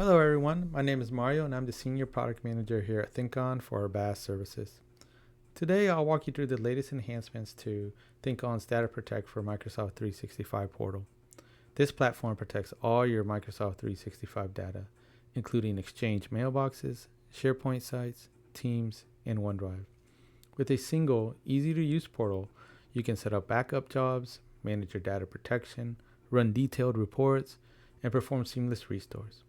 Hello everyone, my name is Mario and I'm the Senior Product Manager here at ThinkOn for our BaaS services. Today I'll walk you through the latest enhancements to ThinkOn's Data Protect for Microsoft 365 Portal. This platform protects all your Microsoft 365 data, including Exchange mailboxes, SharePoint sites, Teams, and OneDrive. With a single, easy-to-use portal, you can set up backup jobs, manage your data protection, run detailed reports, and perform seamless restores.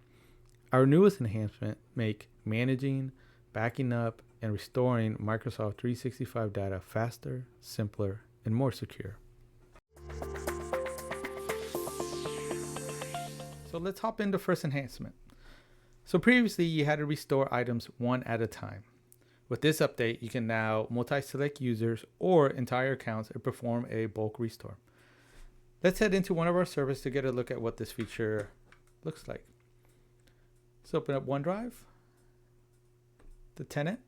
Our newest enhancement make managing, backing up, and restoring Microsoft 365 data faster, simpler, and more secure. So let's hop into first enhancement. So previously you had to restore items one at a time. With this update, you can now multi-select users or entire accounts and perform a bulk restore. Let's head into one of our servers to get a look at what this feature looks like. Let's open up OneDrive, the tenant.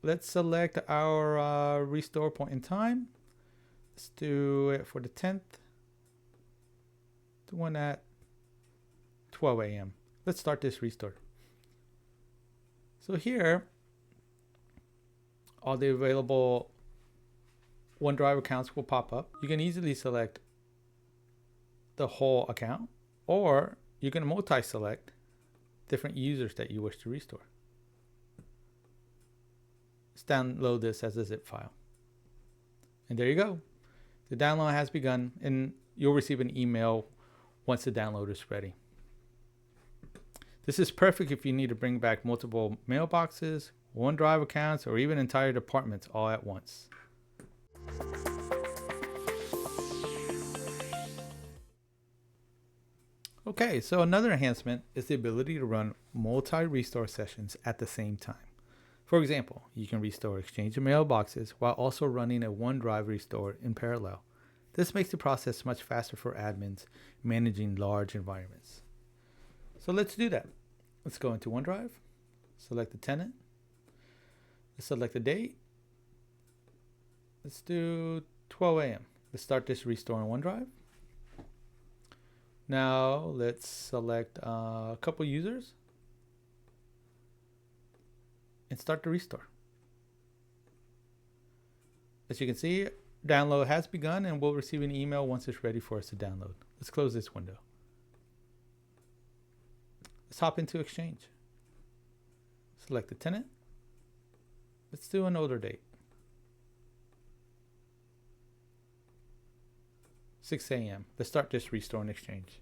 Let's select our restore point in time. Let's do it for the 10th, the one at 12 a.m. Let's start this restore. So here, all the available OneDrive accounts will pop up. You can easily select the whole account, or you can multi-select different users that you wish to restore. Let's download this as a zip file. And there you go. The download has begun, and you'll receive an email once the download is ready. This is perfect if you need to bring back multiple mailboxes, OneDrive accounts, or even entire departments all at once. Okay, so another enhancement is the ability to run multi-restore sessions at the same time. For example, you can restore Exchange mailboxes while also running a OneDrive restore in parallel. This makes the process much faster for admins managing large environments. So let's do that. Let's go into OneDrive, select the tenant, let's select the date. Let's do 12 a.m. Let's start this restore in OneDrive. Now let's select a couple users and start the restore. As you can see, download has begun and we'll receive an email once it's ready for us to download. Let's close this window. Let's hop into Exchange. Select the tenant. Let's do an older date. 6 a.m. Let's start this restore in Exchange.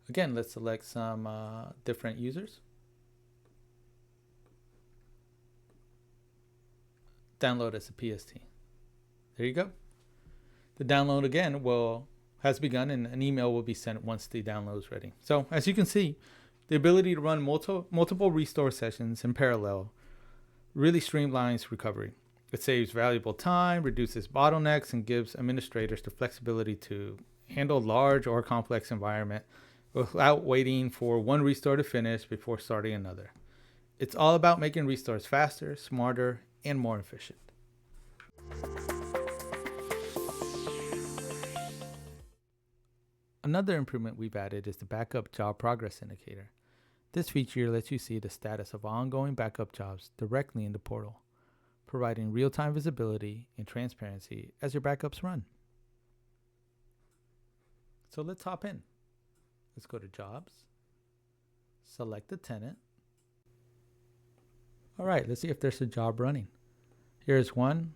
Again, let's select some different users. Download as a PST. There you go. The download again has begun and an email will be sent once the download is ready. So as you can see, the ability to run multiple restore sessions in parallel really streamlines recovery. It saves valuable time, reduces bottlenecks, and gives administrators the flexibility to handle large or complex environment without waiting for one restore to finish before starting another. It's all about making restores faster, smarter, and more efficient. Another improvement we've added is the backup job progress indicator. This feature lets you see the status of ongoing backup jobs directly in the portal, providing real-time visibility and transparency as your backups run. So let's hop in. Let's go to Jobs, select the tenant. All right, let's see if there's a job running. Here's one.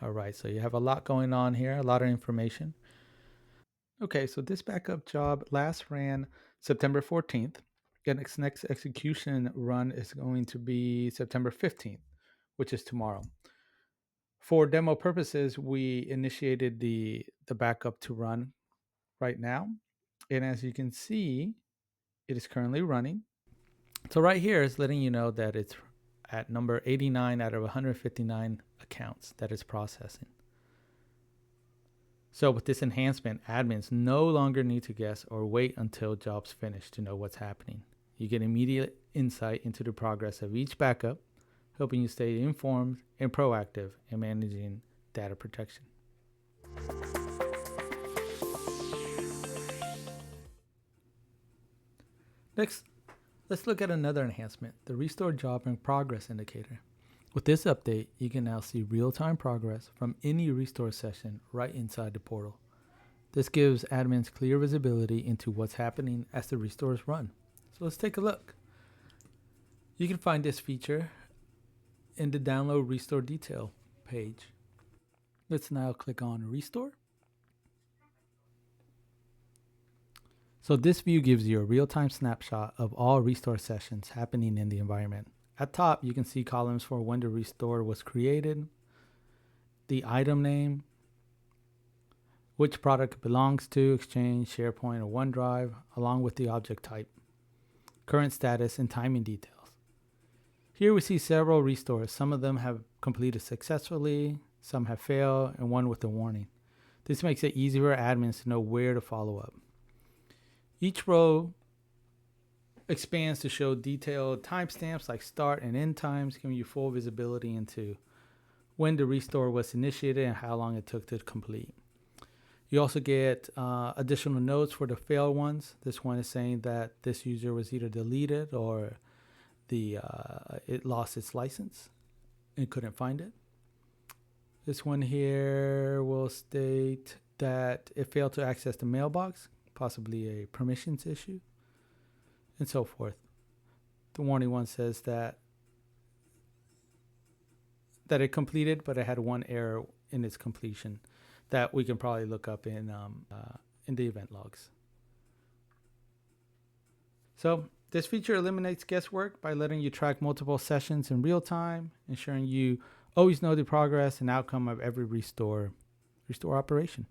All right, so you have a lot going on here, a lot of information. Okay, so this backup job last ran September 14th, and its next execution run is going to be September 15th, which is tomorrow. For demo purposes, we initiated the backup to run right now. And as you can see, it is currently running. So right here is letting you know that it's at number 89 out of 159 accounts that it's processing. So with this enhancement, admins no longer need to guess or wait until jobs finish to know what's happening. You get immediate insight into the progress of each backup, helping you stay informed and proactive in managing data protection. Next, let's look at another enhancement, the Restore Job in Progress indicator. With this update, you can now see real-time progress from any restore session right inside the portal. This gives admins clear visibility into what's happening as the restores run. So let's take a look. You can find this feature in the Download Restore Detail page. Let's now click on Restore. So this view gives you a real-time snapshot of all restore sessions happening in the environment. At top, you can see columns for when the restore was created, the item name, which product it belongs to, Exchange, SharePoint, or OneDrive, along with the object type, current status, and timing details. Here we see several restores. Some of them have completed successfully, some have failed, and one with a warning. This makes it easier for admins to know where to follow up. Each row expands to show detailed timestamps like start and end times, giving you full visibility into when the restore was initiated and how long it took to complete. You also get additional notes for the failed ones. This one is saying that this user was either deleted or it lost its license and couldn't find it. This one here will state that it failed to access the mailbox, possibly a permissions issue, and so forth. The warning one says that it completed, but it had one error in its completion that we can probably look up in the event logs. So this feature eliminates guesswork by letting you track multiple sessions in real time, ensuring you always know the progress and outcome of every restore operation.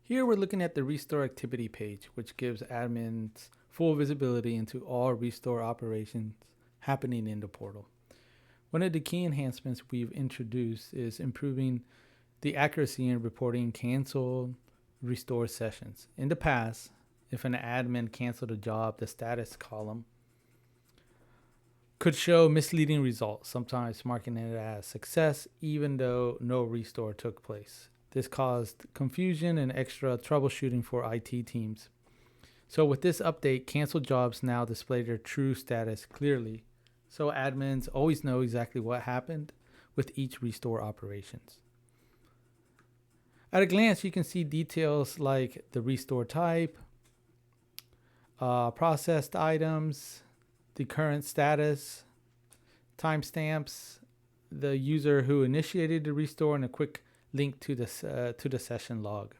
Here we're looking at the restore activity page, which gives admins full visibility into all restore operations happening in the portal. One of the key enhancements we've introduced is improving the accuracy in reporting canceled restore sessions. In the past, if an admin canceled a job, the status column could show misleading results, sometimes marking it as success, even though no restore took place. This caused confusion and extra troubleshooting for IT teams. So with this update, canceled jobs now display their true status clearly, so admins always know exactly what happened with each restore operations. At a glance, you can see details like the restore type, processed items, the current status, timestamps, the user who initiated the restore, and a quick link to the session log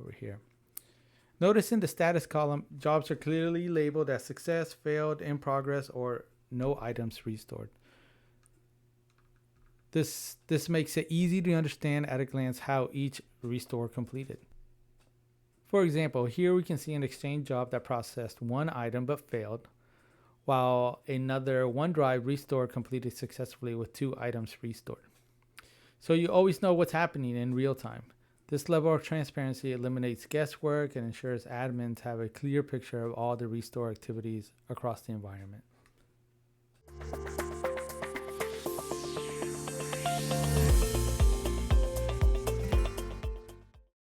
over here. Notice in the status column, jobs are clearly labeled as success, failed, in progress, or no items restored. This makes it easy to understand at a glance how each restore completed. For example, here we can see an Exchange job that processed one item but failed, while another OneDrive restore completed successfully with 2 items restored. So you always know what's happening in real time. This level of transparency eliminates guesswork and ensures admins have a clear picture of all the restore activities across the environment.